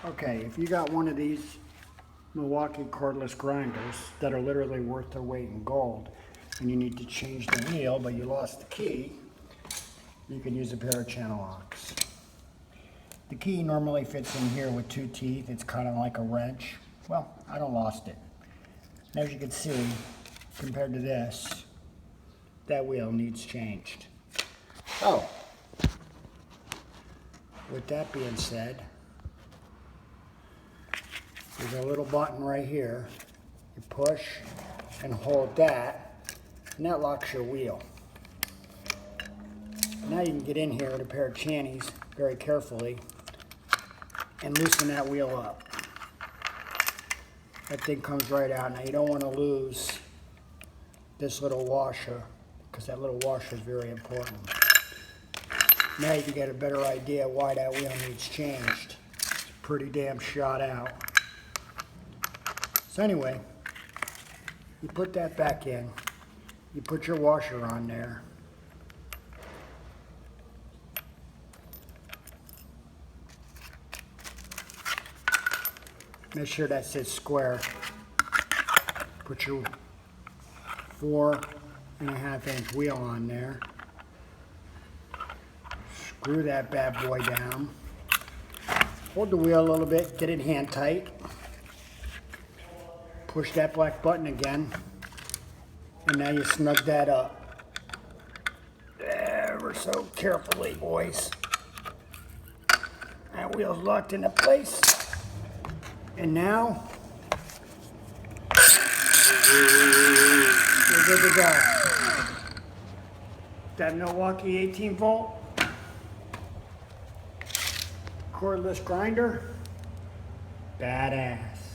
Okay, if you got one of these Milwaukee cordless grinders that are literally worth their weight in gold, and you need to change the wheel, but you lost the key, you can use a pair of channel locks. The key normally fits in here with two teeth. It's kind of like a wrench. Well, I don't lost it. And as you can see, compared to this, that wheel needs changed. So, with that being said, there's a little button right here. You push and hold that, and that locks your wheel. Now you can get in here with a pair of channies very carefully and loosen that wheel up. That thing comes right out. Now you don't want to lose this little washer, because that little washer is very important. Now you can get a better idea why that wheel needs changed. It's pretty damn shot out. So anyway, you put that back in. You put your washer on there. Make sure that sits square. Put your 4.5-inch wheel on there. Screw that bad boy down. Hold the wheel a little bit, get it hand tight. Push that black button again. And now you snug that up. Ever so carefully, boys. That wheel's locked into place. And now, we're good to go. That Milwaukee 18-volt cordless grinder, badass.